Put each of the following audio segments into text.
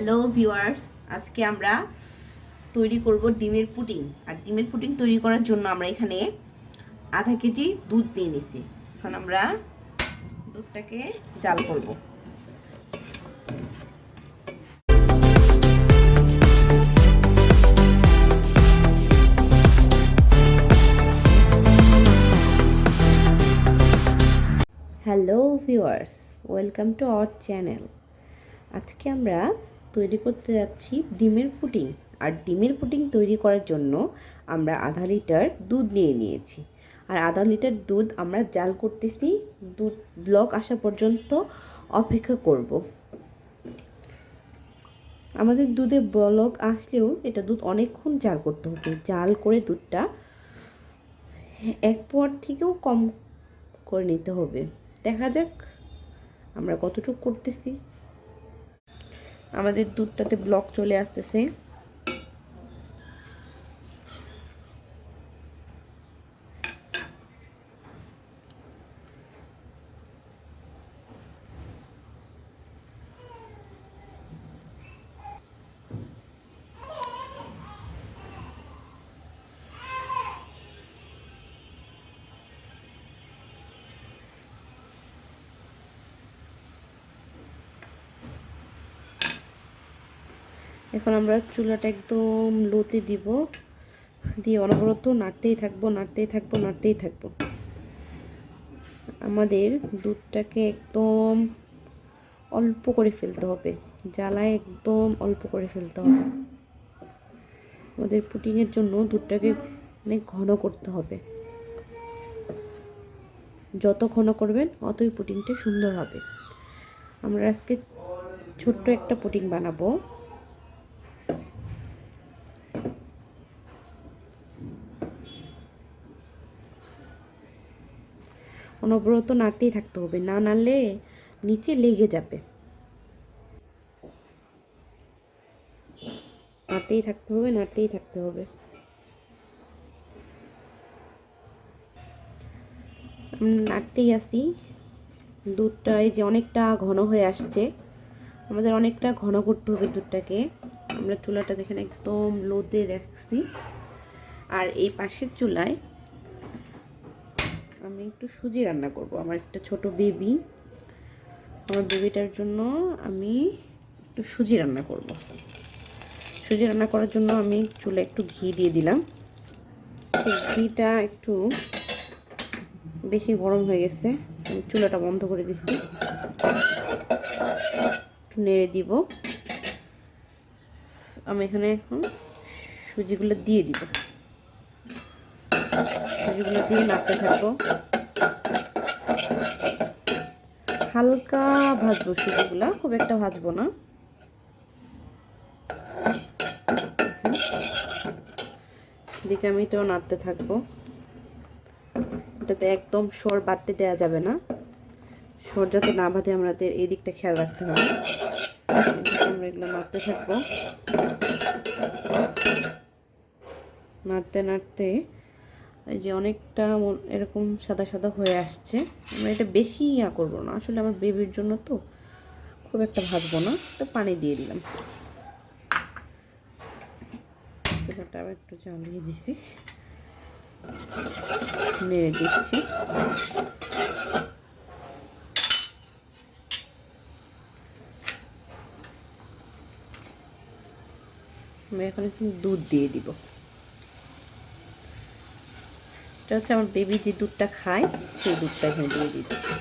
Hello viewers, আজকে আমরা তৈরি করব ডিমের পুডিং। আর ডিমের পুডিং তৈরি করার জন্য আমরা এখানে আধা কেজি দুধ নিয়ে নিছি। এখন আমরা দুধটাকে জাল করব। Hello viewers, welcome to our channel. আজকে আমরা তৈরি করতে যাচ্ছি ডিমের পুডিং। আর ডিমের পুডিং তৈরি করার জন্য আমরা আধা লিটার দুধ নিয়ে নিয়েছি। আর আধা লিটার দুধ আমরা জাল করতেছি, দুধ ব্লক আসা পর্যন্ত অপেক্ষা করব। আমাদের দুধে ব্লক আসলেও এটা দুধ অনেকক্ষণ জাল করতে হবে। জাল করে দুধটা 1 পোয়ার থেকেও কম করে নিতে হবে। দেখা যাক আমরা কতটুকু করতেছি। আমাদের দুধটাতে ব্লক চলে আসতেছে। এখন আমরা চুলাটা একদম লোতে দিব, দিয়ে অনবরত নাড়তেই থাকবো। আমাদের দুধটাকে একদম অল্প করে ফেলতে হবে, জ্বালায় একদম অল্প করে ফেলতে হবে। আমাদের পুডিংয়ের জন্য দুধটাকে অনেক ঘন করতে হবে। যত ঘন করবেন অতই পুডিংটা সুন্দর হবে। আমরা আজকে ছোট্ট একটা পুডিং বানাবো। অনবরত নাড়তেই থাকতে হবে, না নাড়লে নিচে লেগে যাবে। নাড়তেই থাকতে হবে। নাড়তেই আসি। দুধটা এই যে অনেকটা ঘন হয়ে আসছে। আমাদের অনেকটা ঘন করতে হবে দুধটাকে। আমরা চুলাটা দেখেন একদম লোতে রাখছি। আর এই পাশের চুলায় আমি একটু সুজি রান্না করব। আমার একটা ছোট বেবি, আমার বেবিটার জন্য আমি একটু সুজি রান্না করব। সুজি রান্না করার জন্য আমি চুলায় একটু ঘি দিয়ে দিলাম। ঘিটা একটু বেশি গরম হয়ে গেছে, আমি চুলাটা বন্ধ করে দিচ্ছি। একটু নেড়ে দিব। আমি এখানে এখন সুজিগুলো দিয়ে দিব। সুজিগুলো দিয়ে নাড়তে থাকবো। হালকা ভাজবো সুজিগুলা, খুব একটা ভাজবো না। এদিকে আমি এটাও নাড়তে থাকবো। এটাতে একদম সর বাড়তে দেওয়া যাবে না, সর যাতে না বাঁধে আমাদের এই দিকটা খেয়াল রাখতে হবে। আমরা এগুলো নাড়তে থাকবো। নাড়তে এই যে অনেকটা এরকম সাদা সাদা হয়ে আসছে। আমরা এটা বেশি করবো না, আসলে আমার বেবির জন্য তো খুব একটা ভাজবো না। তো পানি দিয়ে দিলাম। চুলাটা আবার একটু জ্বালিয়ে দিছি, নেড়ে দিচ্ছি। আমি এখন একটু দুধ দিয়ে দিব। এটা হচ্ছে আমার বেবি যে দুধটা খায়, সেই দুধটা এখানে দিয়ে দিচ্ছি।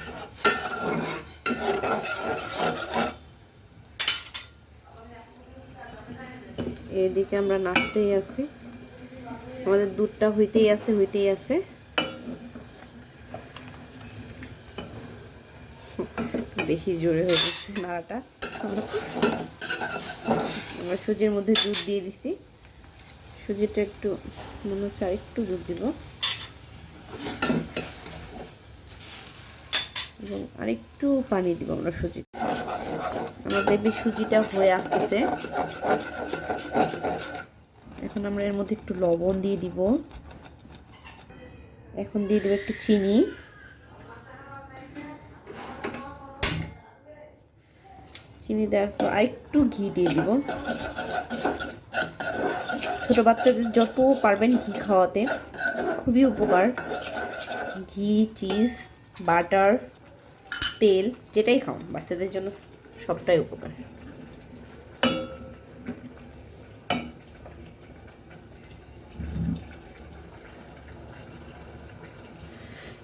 এদিকে আমরা নাড়তেই আছি। আমাদের দুধটা হইতেই আছে। বেশি জোরে হয়ে গেছে নাড়াটা। আমরা সুজির মধ্যে দুধ দিয়ে দিছি। সুজিটা একটু মনে হচ্ছে আর একটু দুধ দিব, এবং আরেকটু পানি দিব আমরা সুজি। আমার বেবি সুজিটা হয়ে আসতেছে। এখন আমরা এর মধ্যে একটু লবণ দিয়ে দিব। এখন দিয়ে দেব একটু চিনি। চিনি দেওয়ার পর আরেকটু ঘি দিয়ে দিব। ছোটো বাচ্চাদের যত পারবেন ঘি খাওয়াতে খুবই উপকার। ঘি, চিজ, বাটার, তেল যেটাই খাও বাচ্চাদের জন্য সবটাই উপকার।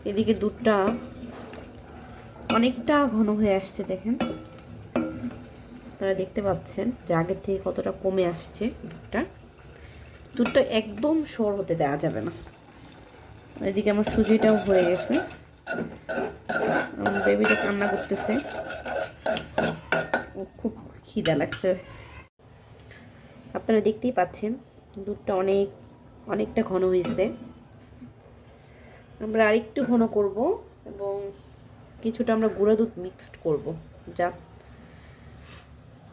এদিকে দুধটা অনেকটা ঘন হয়ে আসছে, দেখেন আপনারা দেখতে পাচ্ছেন যে আগের থেকে কতটা কমে আসছে দুধটা। দুধটা একদম সর হতে দেওয়া যাবে না। এদিকে আমার সুজিটাও হয়ে গেছে, আমার বেবিটা কান্না করতেছে, ও খুব খিদা লাগছে। আপনারা দেখতেই পাচ্ছেন দুধটা অনেকটা ঘন হয়েছে। আমরা আরেকটু ঘন করব এবং কিছুটা আমরা গুঁড়া দুধ মিক্সড করব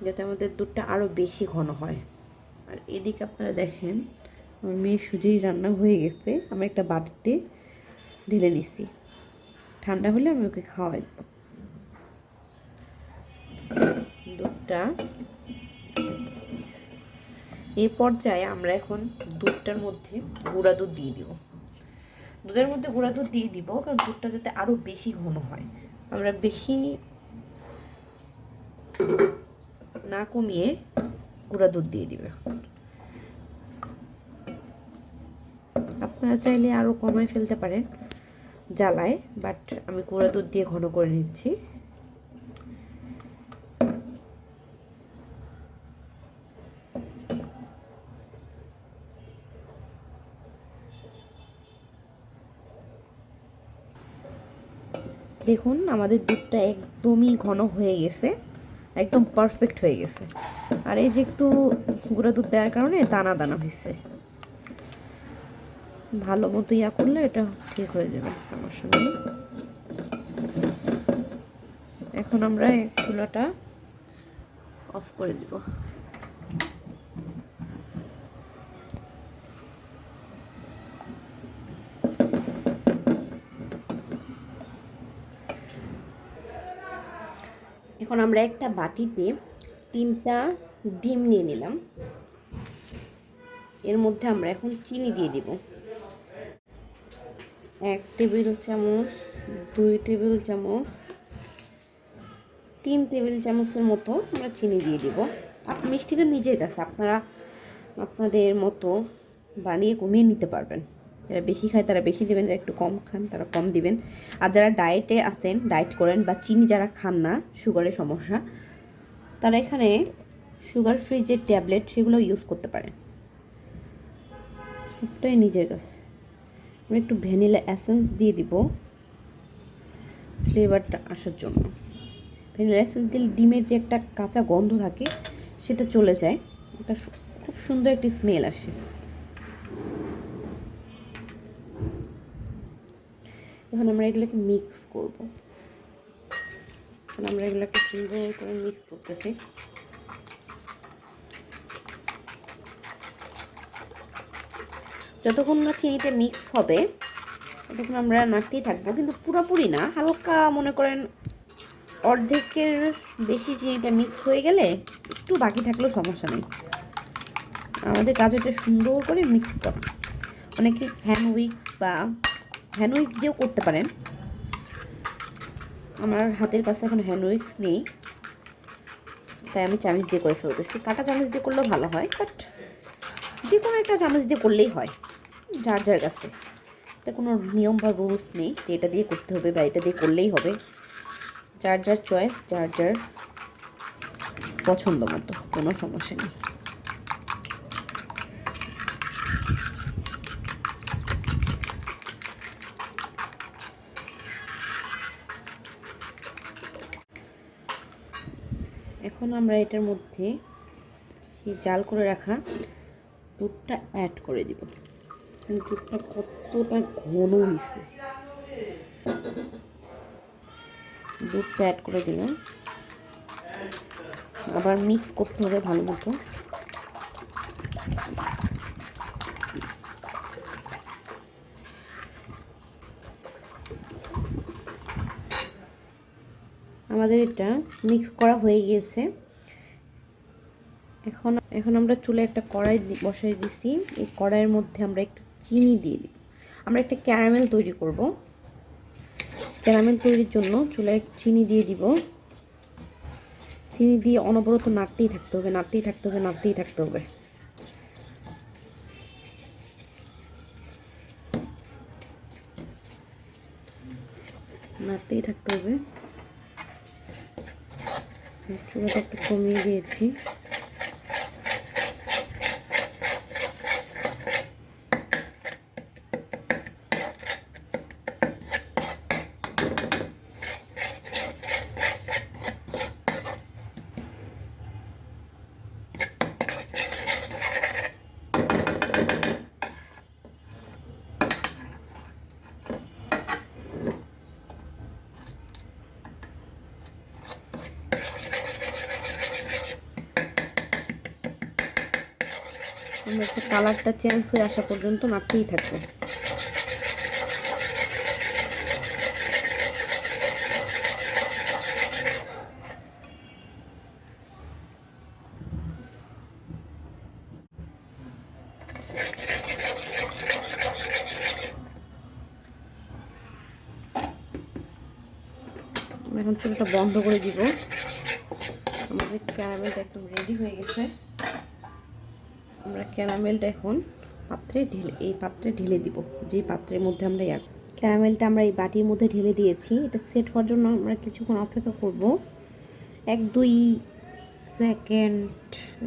যাতে আমাদের দুধটা আরও বেশি ঘন হয়। আর এদিকে আপনারা দেখেন আমার মেয়ের সুজি রান্না হয়ে গেছে, আমি একটা বাটিতে ঢেলে নিছি, ঠান্ডা হলে আমি ওকে খাওয়াই দেব। দুধটা এই পর্যায়ে আমরা এখন দুধটার মধ্যে গুঁড়া দুধ দিয়ে দিব। দুধের মধ্যে গুঁড়া দুধ দিয়ে দিব কারণ দুধটা যাতে আরও বেশি ঘন হয়। আমরা বেশি না কমিয়ে গুঁড়া দুধ দিয়ে দিব। আপনারা চাইলে আরও কমায় ফেলতে পারেন জ্বালায়, বাট আমি গুঁড়া দুধ দিয়ে ঘন করে নিচ্ছি। দেখুন আমাদের দুধটা একদমই ঘন হয়ে গেছে, একদম পারফেক্ট হয়ে গেছে। আর এই যে একটু গুঁড়া দুধ দেওয়ার কারণে দানা দানা হয়েছে, ভালো মতো ইয়া করলে এটা ঠিক হয়ে যাবে, সমস্যা নেই। এখন আমরা চুলাটা অফ করে দিব। এখন আমরা একটা বাটিতে 3টা ডিম নিয়ে নিলাম, এর মধ্যে আমরা এখন চিনি দিয়ে দিব। 1 টেবিল চামচ, 2 টেবিল চামচ, 3 টেবিল চামচের মতো আমরা চিনি দিয়ে দিব। মিষ্টিটা নিজের কাছে, আপনারা আপনাদের মতো বানিয়ে কমিয়ে নিতে পারবেন। যারা বেশি খায় তারা বেশি দেবেন, যারা একটু কম খান তারা কম দিবেন। আর যারা ডায়েটে আসেন, ডায়েট করেন বা চিনি যারা খান না, সুগারের সমস্যা, তারা এখানে সুগার ফ্রি যে ট্যাবলেট সেগুলো ইউজ করতে পারেন, সবটাই নিজের কাছে। আমরা একটু ভ্যানিলা এসেন্স দিয়ে দিব ফ্লেভারটা আসার জন্য। ভ্যানিলা এসেন্স দিলে ডিমের যে একটা কাঁচা গন্ধ থাকে সেটা চলে যায়, একটা খুব সুন্দর একটি স্মেল আসে। এখন আমরা এগুলোকে মিক্স করব। এখন আমরা এগুলোকে সুন্দর করে মিক্স করতেছি। যতক্ষণ না চিনিটা মিক্স হবে ততক্ষণ আমরা নাড়তেই থাকবো, কিন্তু পুরোপুরি না, হালকা মনে করেন অর্ধেকের বেশি চিনিটা মিক্স হয়ে গেলে একটু বাকি থাকলেও সমস্যা নেই। আমাদের কাজ হচ্ছে সুন্দর করে মিক্স করা। অনেকে হ্যান্ড উইক্স দিয়েও করতে পারেন, আমার হাতের কাছে এখন হ্যান্ড উইক্স নেই, তাই আমি চামচ দিয়ে করে ফেলতেছি। কাঁটা চামচ দিয়ে করলেও ভালো হয়, বাট যে কোনো একটা চামচ দিয়ে করলেই হয়, যার যার কাছে। এটা কোনো নিয়ম বা রুলস নেই যে এটা দিয়ে করতে হবে বা এটা দিয়ে করলেই হবে, যার যার চয়েস, যার যার পছন্দ মতো, কোনো সমস্যা নেই। এখন আমরা এটার মধ্যে সেই জাল করে রাখা দুধটা অ্যাড করে দিব। দুধটা কতটা ঘন হয়েছে, দুধটা অ্যাড করে দিলাম। আবার মিক্স করতে হবে ভালো মতো। আমাদের এটা মিক্স করা হয়ে গিয়েছে। এখন আমরা চুলায় একটা কড়াই বসাই দিছি। এই কড়াইয়ের মধ্যে আমরা একটু চিনি দিয়ে দিই। আমরা একটা ক্যারামেল তৈরি করব। ক্যারামেল তৈরির জন্য চুলায় চিনি দিয়ে দিব। চিনি দিয়ে অনবরত নাড়তেই থাকতে হবে, নাড়তেই থাকতে হবে, নাড়তেই থাকতে হবে। নাড়তেই থাকতে হবে। চুলাটা একটু কমিয়ে দিয়েছি। আমরা একটু কালারটা চেঞ্জ হয়ে আসা পর্যন্ত নাড়তেই থাকবো। আমরা এখন চুলাটা বন্ধ করে দিব। আমাদের ক্যারামেলটা একদম রেডি হয়ে গেছে। আমরা ক্যারামেলটা এখন এই পাত্রে ঢেলে দিব। যে পাত্রের মধ্যে আমরা ক্যারামেলটা আমরা এই বাটির মধ্যে ঢেলে দিয়েছি। এটা সেট হওয়ার জন্য আমরা কিছুক্ষণ অপেক্ষা করব। 1-2 সেকেন্ড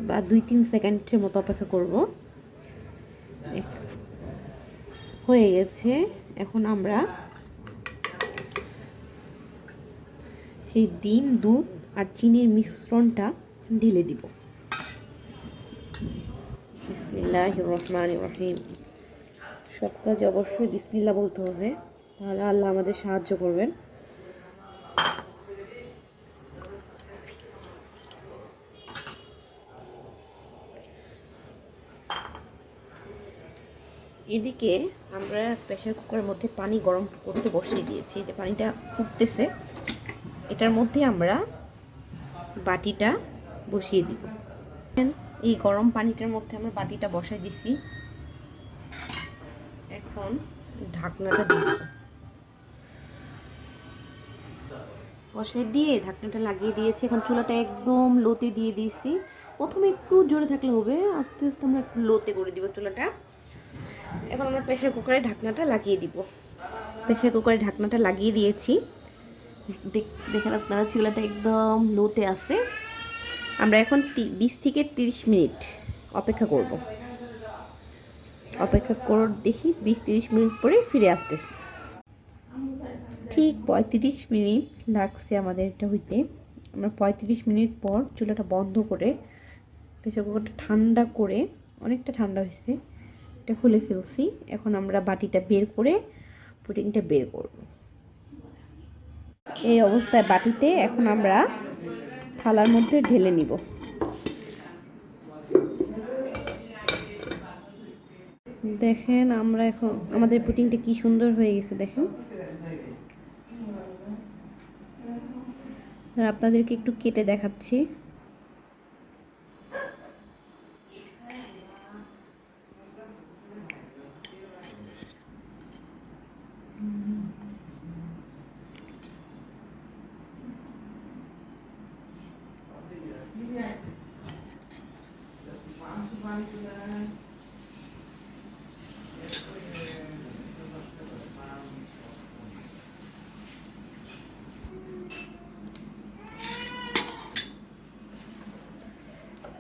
বা 2-3 সেকেন্ডের মতো অপেক্ষা করব। হয়ে গেছে। এখন আমরা সেই ডিম, দুধ আর চিনির মিশ্রণটা ঢেলে দিব। বিসমিল্লাহির রহমানির রহিম। সব কাজে অবশ্যই বিসমিল্লাহ বলতে হবে, তাহলে আল্লাহ আমাদের সাহায্য করবেন। এদিকে আমরা প্রেসার কুকারের মধ্যে পানি গরম করতে বসিয়ে দিয়েছি। যে পানিটা ফুটতেছে, এটার মধ্যে আমরা বাটিটা বসিয়ে দিব। এই গরম পানিটার মধ্যে আমরা বাটিটা বসাই দিছি। এখন ঢাকনাটা দিয়ে বসাই দিয়ে ঢাকনাটা লাগিয়ে দিয়েছি। এখন চুলাটা একদম লোতে দিয়ে দিয়েছি। প্রথমে একটু জোরে থাকলে হবে, আস্তে আস্তে আমরা একটু লোতে করে দিব চুলাটা। এখন আমরা প্রেসার কুকারে ঢাকনাটা লাগিয়ে দিব। প্রেসার কুকারে ঢাকনাটা লাগিয়ে দিয়েছি। দেখেন আপনারা চুলাটা একদম লোতে আছে। আমরা এখন 20 থেকে 30 মিনিট অপেক্ষা করব। অপেক্ষা করে দেখি 20-30 মিনিট পরে ফিরে আসতেছি। ঠিক 35 মিনিট লাগছে আমাদের এটা হইতে। আমরা 35 মিনিট পর চুলাটা বন্ধ করে প্রেসার কুকারটা ঠান্ডা করে, অনেকটা ঠান্ডা হয়েছে, এটা খুলে ফেলছি। এখন আমরা বাটিটা বের করে পুডিংটা বের করব। এই অবস্থায় বাটিতে এখন আমরা থালার মধ্যে ঢেলে নিব। দেখেন আমরা এখন আমাদের পুডিংটা কি সুন্দর হয়ে গেছে। দেখেন, আপনাদেরকে একটু কেটে দেখাচ্ছি।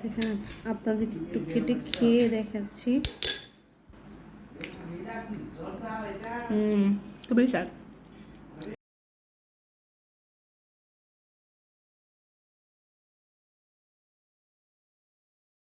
দেখেন, আপনাদেরকে একটু কেটে খেয়ে দেখাচ্ছি। খুবই স্বাদ।